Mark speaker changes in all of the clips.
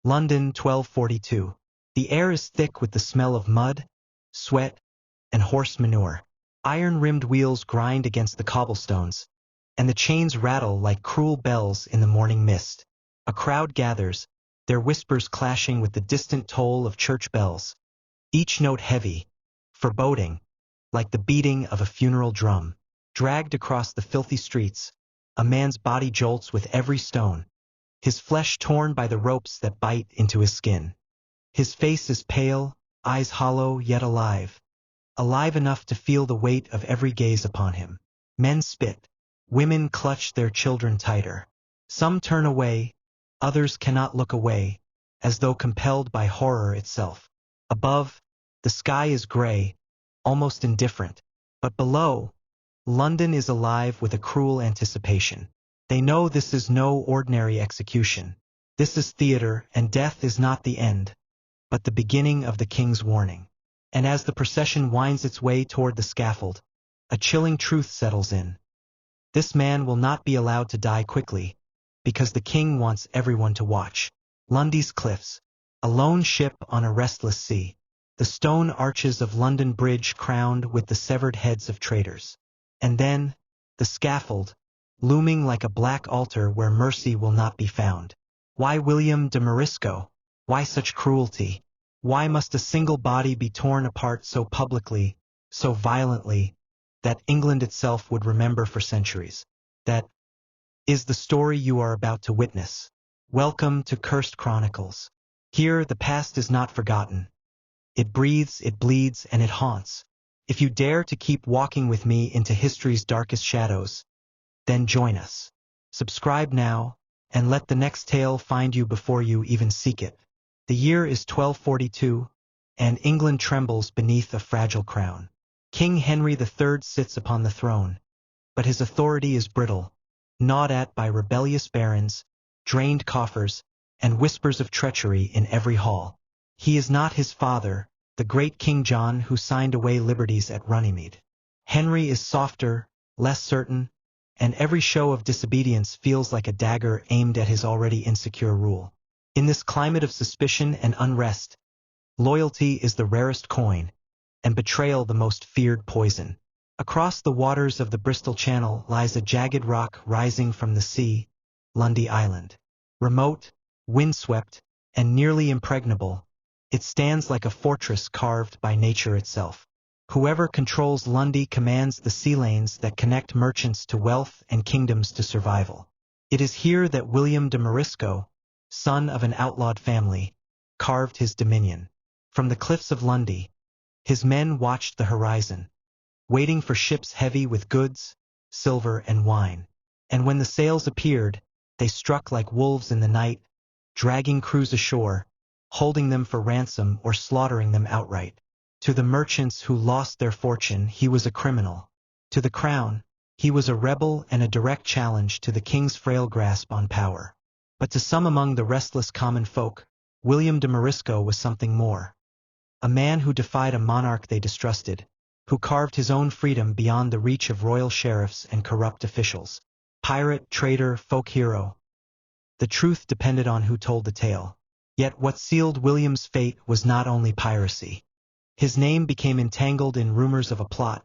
Speaker 1: London, 1242. The air is thick with the smell of mud, sweat, and horse manure. Iron-rimmed wheels grind against the cobblestones, and the chains rattle like cruel bells in the morning mist. A crowd gathers, their whispers clashing with the distant toll of church bells, each note heavy, foreboding, like the beating of a funeral drum. Dragged across the filthy streets, a man's body jolts with every stone, his flesh torn by the ropes that bite into his skin. His face is pale, eyes hollow yet alive enough to feel the weight of every gaze upon him. Men spit, women clutch their children tighter. Some turn away, others cannot look away, as though compelled by horror itself. Above, the sky is gray, almost indifferent, but below, London is alive with a cruel anticipation. They know this is no ordinary execution. This is theater, and death is not the end, but the beginning of the king's warning. And as the procession winds its way toward the scaffold, a chilling truth settles in. This man will not be allowed to die quickly, because the king wants everyone to watch. Lundy's cliffs, a lone ship on a restless sea. The stone arches of London Bridge crowned with the severed heads of traitors. And then, the scaffold, looming like a black altar where mercy will not be found. Why William de Marisco? Why such cruelty? Why must a single body be torn apart so publicly, so violently, that England itself would remember for centuries? That is the story you are about to witness. Welcome to Cursed Chronicles. Here, the past is not forgotten. It breathes, it bleeds, and it haunts. If you dare to keep walking with me into history's darkest shadows, then join us. Subscribe now, and let the next tale find you before you even seek it. The year is 1242, and England trembles beneath a fragile crown. King Henry III sits upon the throne, but his authority is brittle, gnawed at by rebellious barons, drained coffers, and whispers of treachery in every hall. He is not his father, the great King John who signed away liberties at Runnymede. Henry is softer, less certain, and every show of disobedience feels like a dagger aimed at his already insecure rule. In this climate of suspicion and unrest, loyalty is the rarest coin, and betrayal the most feared poison. Across the waters of the Bristol Channel lies a jagged rock rising from the sea, Lundy Island. Remote, windswept, and nearly impregnable, it stands like a fortress carved by nature itself. Whoever controls Lundy commands the sea lanes that connect merchants to wealth and kingdoms to survival. It is here that William de Marisco, son of an outlawed family, carved his dominion. From the cliffs of Lundy, his men watched the horizon, waiting for ships heavy with goods, silver, and wine. And when the sails appeared, they struck like wolves in the night, dragging crews ashore, holding them for ransom or slaughtering them outright. To the merchants who lost their fortune, he was a criminal. To the crown, he was a rebel and a direct challenge to the king's frail grasp on power. But to some among the restless common folk, William de Marisco was something more. A man who defied a monarch they distrusted, who carved his own freedom beyond the reach of royal sheriffs and corrupt officials. Pirate, traitor, folk hero. The truth depended on who told the tale. Yet what sealed William's fate was not only piracy. His name became entangled in rumors of a plot,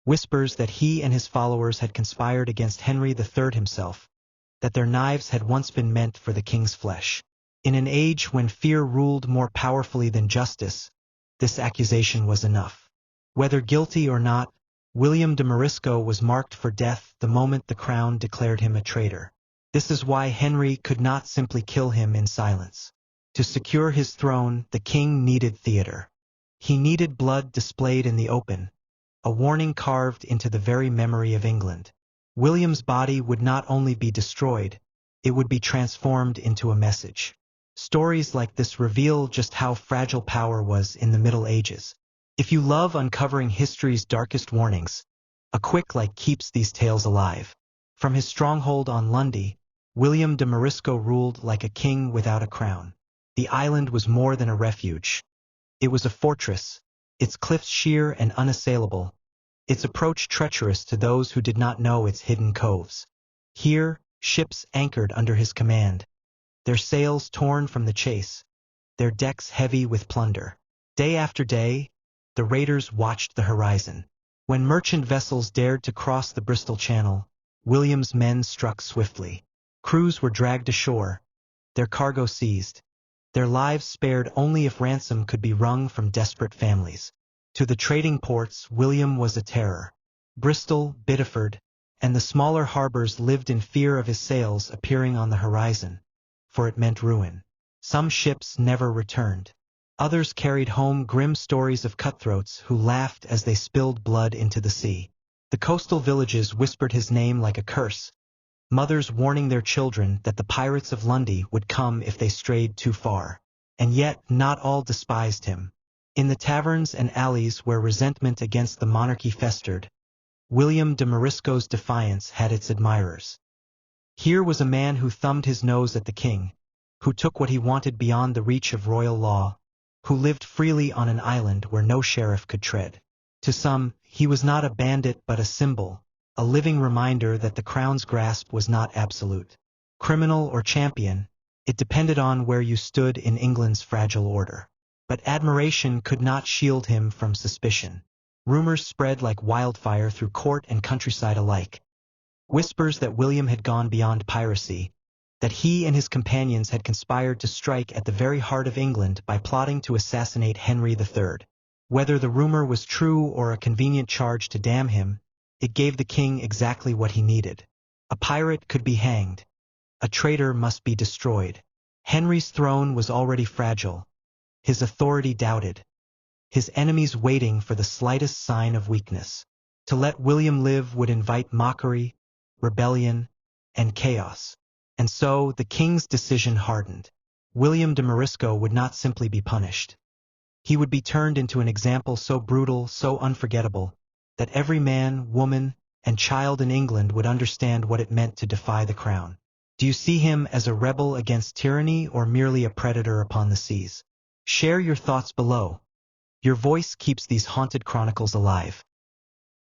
Speaker 1: whispers that he and his followers had conspired against Henry III himself, that their knives had once been meant for the king's flesh. In an age when fear ruled more powerfully than justice, this accusation was enough. Whether guilty or not, William de Marisco was marked for death the moment the crown declared him a traitor. This is why Henry could not simply kill him in silence. To secure his throne, the king needed theater. He needed blood displayed in the open, a warning carved into the very memory of England. William's body would not only be destroyed, it would be transformed into a message. Stories like this reveal just how fragile power was in the Middle Ages. If you love uncovering history's darkest warnings, a quick like keeps these tales alive. From his stronghold on Lundy, William de Marisco ruled like a king without a crown. The island was more than a refuge. It was a fortress, its cliffs sheer and unassailable, its approach treacherous to those who did not know its hidden coves. Here, ships anchored under his command, their sails torn from the chase, their decks heavy with plunder. Day after day, the raiders watched the horizon. When merchant vessels dared to cross the Bristol Channel, William's men struck swiftly. Crews were dragged ashore, their cargo seized, their lives spared only if ransom could be wrung from desperate families. To the trading ports, William was a terror. Bristol, Biddeford, and the smaller harbors lived in fear of his sails appearing on the horizon, for it meant ruin. Some ships never returned. Others carried home grim stories of cutthroats who laughed as they spilled blood into the sea. The coastal villages whispered his name like a curse, mothers warning their children that the pirates of Lundy would come if they strayed too far. And yet not all despised him. In the taverns and alleys where resentment against the monarchy festered, William de Marisco's defiance had its admirers. Here was a man who thumbed his nose at the king, who took what he wanted beyond the reach of royal law, who lived freely on an island where no sheriff could tread. To some, he was not a bandit but a symbol, a living reminder that the crown's grasp was not absolute. Criminal or champion, it depended on where you stood in England's fragile order. But admiration could not shield him from suspicion. Rumors spread like wildfire through court and countryside alike. Whispers that William had gone beyond piracy, that he and his companions had conspired to strike at the very heart of England by plotting to assassinate Henry III. Whether the rumor was true or a convenient charge to damn him, it gave the king exactly what he needed. A pirate could be hanged. A traitor must be destroyed. Henry's throne was already fragile, his authority doubted, his enemies waiting for the slightest sign of weakness. To let William live would invite mockery, rebellion, and chaos. And so the king's decision hardened. William de Marisco would not simply be punished. He would be turned into an example so brutal, so unforgettable, that every man, woman, and child in England would understand what it meant to defy the crown. Do you see him as a rebel against tyranny or merely a predator upon the seas? Share your thoughts below. Your voice keeps these haunted chronicles alive.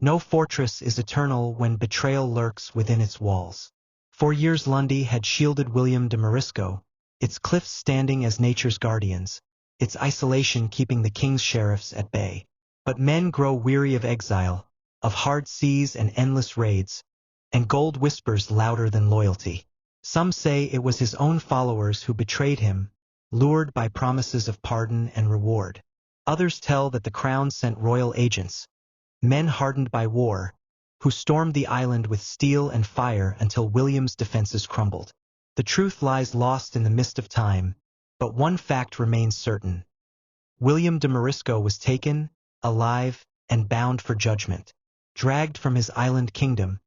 Speaker 1: No fortress is eternal when betrayal lurks within its walls. For years Lundy had shielded William de Marisco, its cliffs standing as nature's guardians, its isolation keeping the king's sheriffs at bay. But men grow weary of exile, of hard seas and endless raids, and gold whispers louder than loyalty. Some say it was his own followers who betrayed him, lured by promises of pardon and reward. Others tell that the crown sent royal agents, men hardened by war, who stormed the island with steel and fire until William's defenses crumbled. The truth lies lost in the mist of time, but one fact remains certain. William de Marisco was taken, alive, and bound for judgment. Dragged from his island kingdom,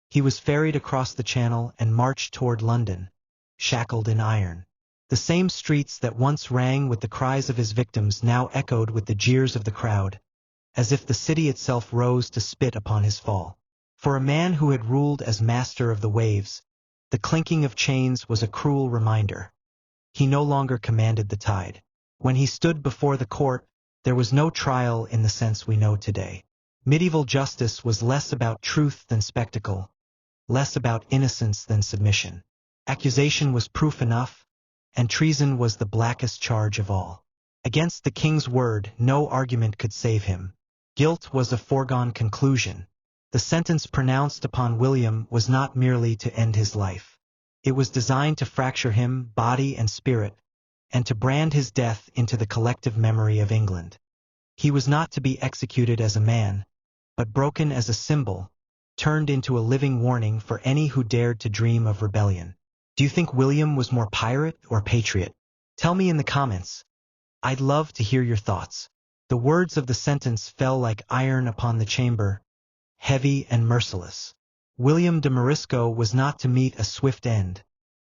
Speaker 1: he was ferried across the channel and marched toward London, shackled in iron. The same streets that once rang with the cries of his victims now echoed with the jeers of the crowd, as if the city itself rose to spit upon his fall. For a man who had ruled as master of the waves, the clinking of chains was a cruel reminder. He no longer commanded the tide. When he stood before the court, there was no trial in the sense we know today. Medieval justice was less about truth than spectacle, less about innocence than submission. Accusation was proof enough, and treason was the blackest charge of all. Against the king's word, no argument could save him. Guilt was a foregone conclusion. The sentence pronounced upon William was not merely to end his life. It was designed to fracture him, body and spirit, and to brand his death into the collective memory of England. He was not to be executed as a man, but broken as a symbol, turned into a living warning for any who dared to dream of rebellion. Do you think William was more pirate or patriot? Tell me in the comments. I'd love to hear your thoughts. The words of the sentence fell like iron upon the chamber, heavy and merciless. William de Marisco was not to meet a swift end,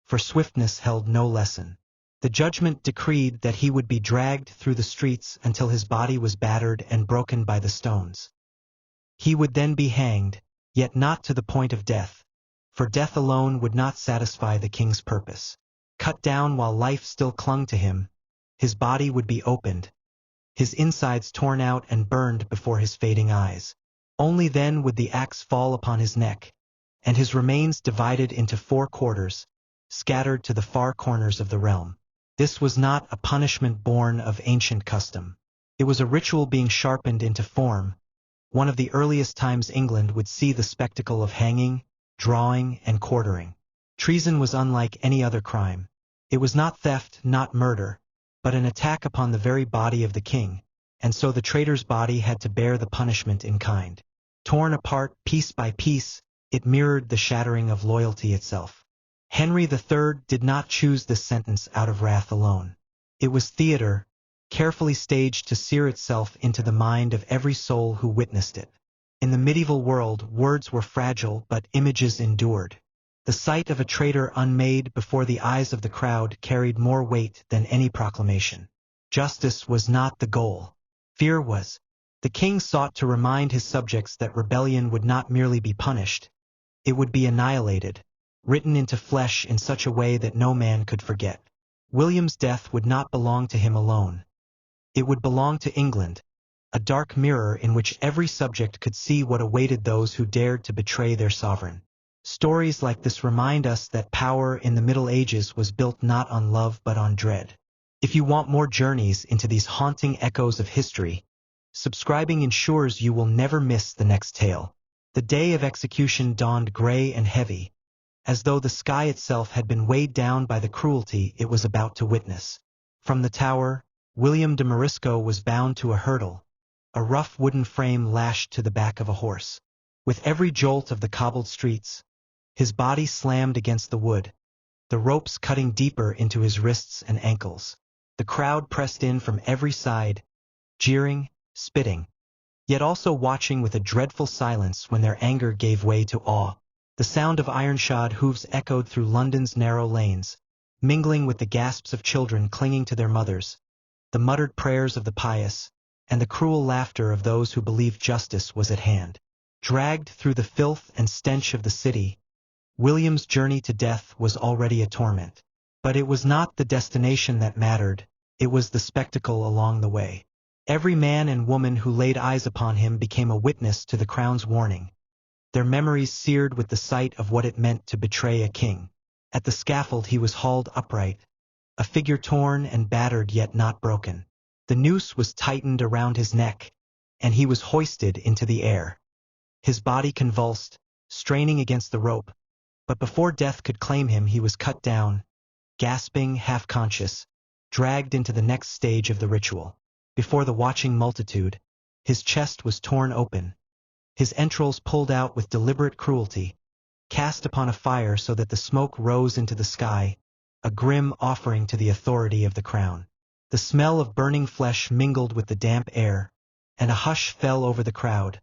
Speaker 1: for swiftness held no lesson. The judgment decreed that he would be dragged through the streets until his body was battered and broken by the stones. He would then be hanged, yet not to the point of death, for death alone would not satisfy the king's purpose. Cut down while life still clung to him, his body would be opened, his insides torn out and burned before his fading eyes. Only then would the axe fall upon his neck, and his remains divided into 4 quarters, scattered to the far corners of the realm. This was not a punishment born of ancient custom. It was a ritual being sharpened into form, one of the earliest times England would see the spectacle of hanging, drawing, and quartering. Treason was unlike any other crime. It was not theft, not murder, but an attack upon the very body of the king, and so the traitor's body had to bear the punishment in kind. Torn apart piece by piece, it mirrored the shattering of loyalty itself. Henry III did not choose this sentence out of wrath alone. It was theater, carefully staged to sear itself into the mind of every soul who witnessed it. In the medieval world, words were fragile, but images endured. The sight of a traitor unmade before the eyes of the crowd carried more weight than any proclamation. Justice was not the goal. Fear was. The king sought to remind his subjects that rebellion would not merely be punished, it would be annihilated, written into flesh in such a way that no man could forget. William's death would not belong to him alone. It would belong to England, a dark mirror in which every subject could see what awaited those who dared to betray their sovereign. Stories like this remind us that power in the Middle Ages was built not on love but on dread. If you want more journeys into these haunting echoes of history, subscribing ensures you will never miss the next tale. The day of execution dawned gray and heavy, as though the sky itself had been weighed down by the cruelty it was about to witness. From the tower, William de Marisco was bound to a hurdle, a rough wooden frame lashed to the back of a horse. With every jolt of the cobbled streets, his body slammed against the wood, the ropes cutting deeper into his wrists and ankles. The crowd pressed in from every side, jeering, spitting, yet also watching with a dreadful silence when their anger gave way to awe. The sound of iron-shod hooves echoed through London's narrow lanes, mingling with the gasps of children clinging to their mothers, the muttered prayers of the pious, and the cruel laughter of those who believed justice was at hand. Dragged through the filth and stench of the city, William's journey to death was already a torment. But it was not the destination that mattered, it was the spectacle along the way. Every man and woman who laid eyes upon him became a witness to the crown's warning, their memories seared with the sight of what it meant to betray a king. At the scaffold he was hauled upright, a figure torn and battered yet not broken. The noose was tightened around his neck, and he was hoisted into the air. His body convulsed, straining against the rope, but before death could claim him he was cut down, gasping, half-conscious, dragged into the next stage of the ritual. Before the watching multitude, his chest was torn open, his entrails pulled out with deliberate cruelty, cast upon a fire so that the smoke rose into the sky, a grim offering to the authority of the crown. The smell of burning flesh mingled with the damp air, and a hush fell over the crowd,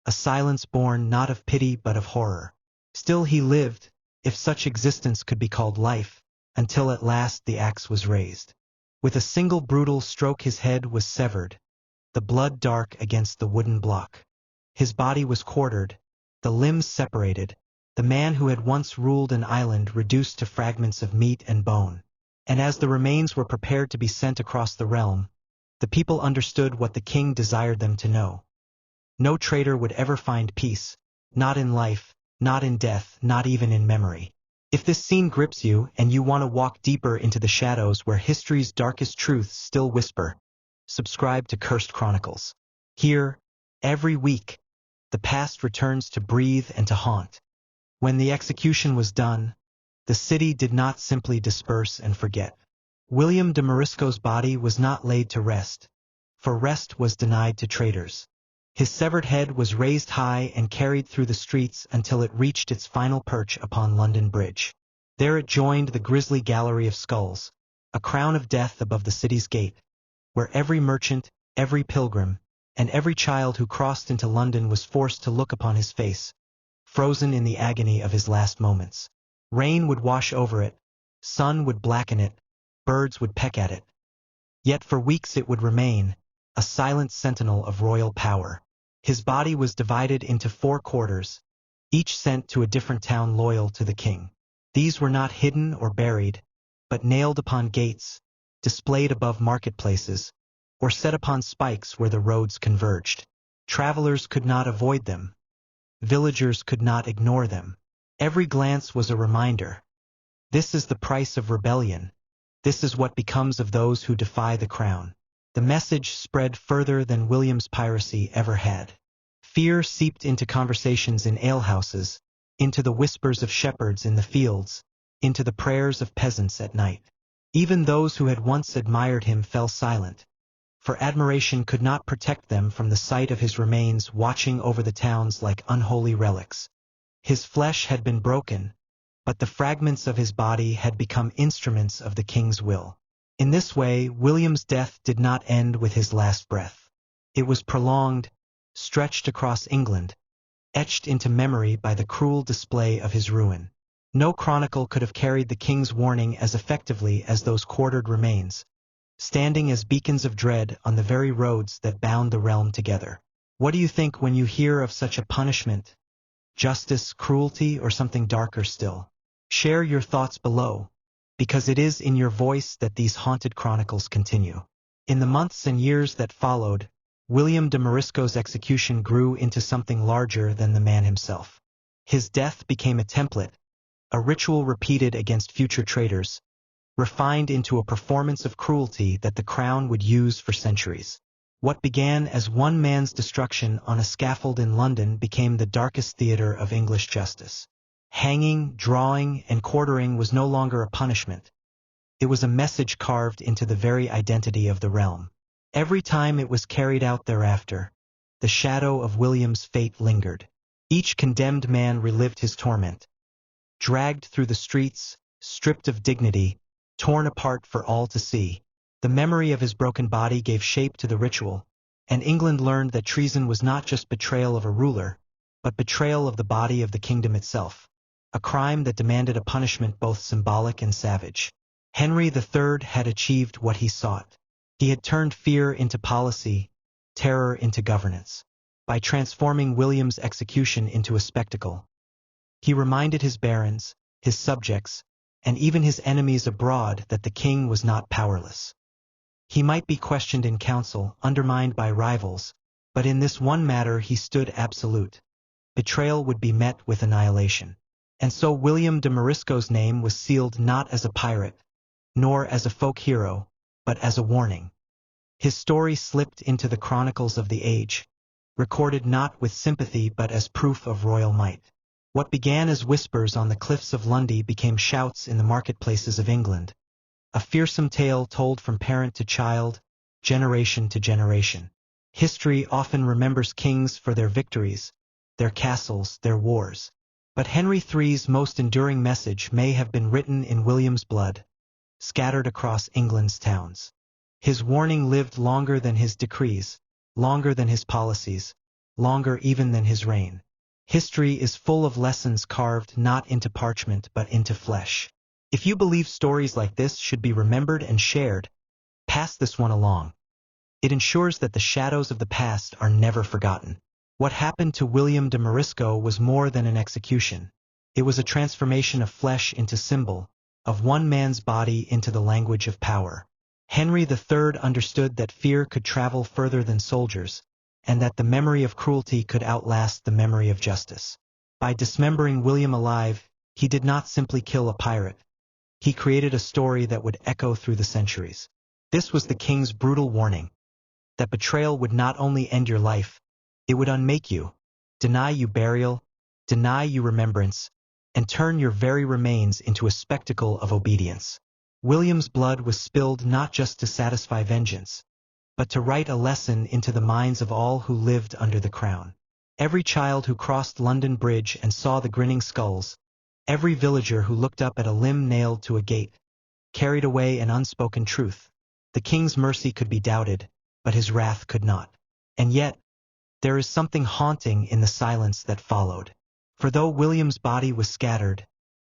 Speaker 1: a silence born not of pity but of horror. Still he lived, if such existence could be called life, until at last the axe was raised. With a single brutal stroke his head was severed, the blood dark against the wooden block. His body was quartered, the limbs separated, the man who had once ruled an island reduced to fragments of meat and bone. And as the remains were prepared to be sent across the realm, the people understood what the king desired them to know. No traitor would ever find peace, not in life, not in death, not even in memory. If this scene grips you and you want to walk deeper into the shadows where history's darkest truths still whisper, subscribe to Cursed Chronicles. Here, every week, the past returns to breathe and to haunt. When the execution was done, the city did not simply disperse and forget. William de Marisco's body was not laid to rest, for rest was denied to traitors. His severed head was raised high and carried through the streets until it reached its final perch upon London Bridge. There it joined the grisly gallery of skulls, a crown of death above the city's gate, where every merchant, every pilgrim, and every child who crossed into London was forced to look upon his face, frozen in the agony of his last moments. Rain would wash over it, sun would blacken it, birds would peck at it. Yet for weeks it would remain, a silent sentinel of royal power. His body was divided into 4 quarters, each sent to a different town loyal to the king. These were not hidden or buried, but nailed upon gates, displayed above marketplaces, or set upon spikes where the roads converged. Travelers could not avoid them. Villagers could not ignore them. Every glance was a reminder. This is the price of rebellion. This is what becomes of those who defy the crown. The message spread further than William's piracy ever had. Fear seeped into conversations in alehouses, into the whispers of shepherds in the fields, into the prayers of peasants at night. Even those who had once admired him fell silent, for admiration could not protect them from the sight of his remains watching over the towns like unholy relics. His flesh had been broken, but the fragments of his body had become instruments of the king's will. In this way, William's death did not end with his last breath. It was prolonged, stretched across England, etched into memory by the cruel display of his ruin. No chronicle could have carried the king's warning as effectively as those quartered remains, standing as beacons of dread on the very roads that bound the realm together. What do you think when you hear of such a punishment? Justice, cruelty, or something darker still? Share your thoughts below, because it is in your voice that these haunted chronicles continue. In the months and years that followed, William de Marisco's execution grew into something larger than the man himself. His death became a template, a ritual repeated against future traitors, refined into a performance of cruelty that the crown would use for centuries. What began as one man's destruction on a scaffold in London became the darkest theater of English justice. Hanging, drawing, and quartering was no longer a punishment. It was a message carved into the very identity of the realm. Every time it was carried out thereafter, the shadow of William's fate lingered. Each condemned man relived his torment. Dragged through the streets, stripped of dignity, torn apart for all to see. The memory of his broken body gave shape to the ritual, and England learned that treason was not just betrayal of a ruler, but betrayal of the body of the kingdom itself, a crime that demanded a punishment both symbolic and savage. Henry III had achieved what he sought. He had turned fear into policy, terror into governance. By transforming William's execution into a spectacle, he reminded his barons, his subjects, and even his enemies abroad that the king was not powerless. He might be questioned in council, undermined by rivals, but in this one matter he stood absolute. Betrayal would be met with annihilation. And so William de Marisco's name was sealed not as a pirate, nor as a folk hero, but as a warning. His story slipped into the chronicles of the age, recorded not with sympathy but as proof of royal might. What began as whispers on the cliffs of Lundy became shouts in the marketplaces of England, a fearsome tale told from parent to child, generation to generation. History often remembers kings for their victories, their castles, their wars. But Henry III's most enduring message may have been written in William's blood, scattered across England's towns. His warning lived longer than his decrees, longer than his policies, longer even than his reign. History is full of lessons carved not into parchment but into flesh. If you believe stories like this should be remembered and shared, pass this one along. It ensures that the shadows of the past are never forgotten. What happened to William de Marisco was more than an execution. It was a transformation of flesh into symbol, of one man's body into the language of power. Henry III understood that fear could travel further than soldiers, and that the memory of cruelty could outlast the memory of justice. By dismembering William alive, he did not simply kill a pirate. He created a story that would echo through the centuries. This was the king's brutal warning, that betrayal would not only end your life, it would unmake you, deny you burial, deny you remembrance, and turn your very remains into a spectacle of obedience. William's blood was spilled not just to satisfy vengeance, but to write a lesson into the minds of all who lived under the crown. Every child who crossed London Bridge and saw the grinning skulls, every villager who looked up at a limb nailed to a gate, carried away an unspoken truth. The king's mercy could be doubted, but his wrath could not. And yet, there is something haunting in the silence that followed. For though William's body was scattered,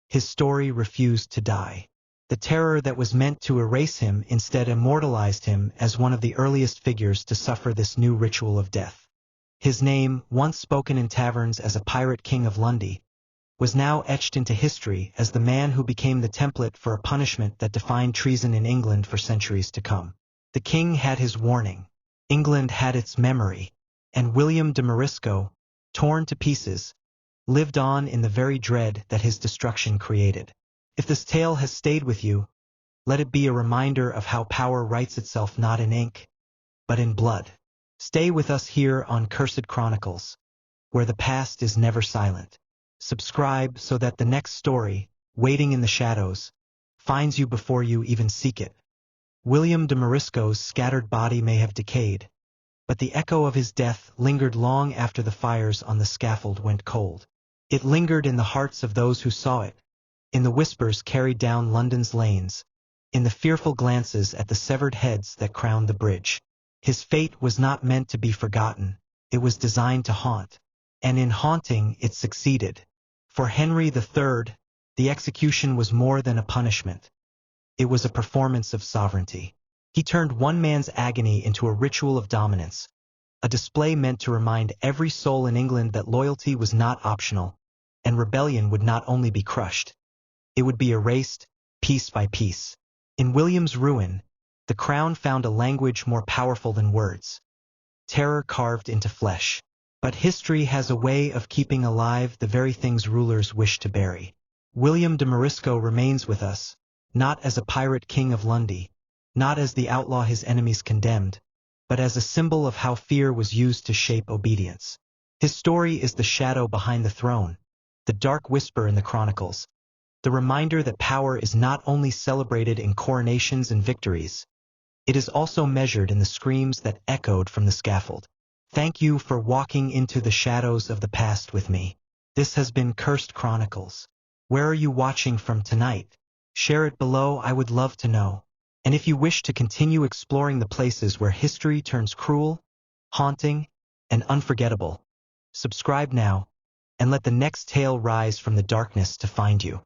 Speaker 1: his story refused to die. The terror that was meant to erase him instead immortalized him as one of the earliest figures to suffer this new ritual of death. His name, once spoken in taverns as a pirate king of Lundy, was now etched into history as the man who became the template for a punishment that defined treason in England for centuries to come. The king had his warning, England had its memory, and William de Marisco, torn to pieces, lived on in the very dread that his destruction created. If this tale has stayed with you, let it be a reminder of how power writes itself not in ink, but in blood. Stay with us here on Cursed Chronicles, where the past is never silent. Subscribe so that the next story, waiting in the shadows, finds you before you even seek it. William de Marisco's scattered body may have decayed, but the echo of his death lingered long after the fires on the scaffold went cold. It lingered in the hearts of those who saw it, in the whispers carried down London's lanes, in the fearful glances at the severed heads that crowned the bridge. His fate was not meant to be forgotten, it was designed to haunt. And in haunting it succeeded. For Henry III, the execution was more than a punishment. It was a performance of sovereignty. He turned one man's agony into a ritual of dominance, a display meant to remind every soul in England that loyalty was not optional, and rebellion would not only be crushed, it would be erased, piece by piece. In William's ruin, the crown found a language more powerful than words. Terror carved into flesh. But history has a way of keeping alive the very things rulers wish to bury. William de Marisco remains with us, not as a pirate king of Lundy, not as the outlaw his enemies condemned, but as a symbol of how fear was used to shape obedience. His story is the shadow behind the throne, the dark whisper in the Chronicles, the reminder that power is not only celebrated in coronations and victories, it is also measured in the screams that echoed from the scaffold. Thank you for walking into the shadows of the past with me. This has been Cursed Chronicles. Where are you watching from tonight? Share it below, I would love to know. And if you wish to continue exploring the places where history turns cruel, haunting, and unforgettable, subscribe now, and let the next tale rise from the darkness to find you.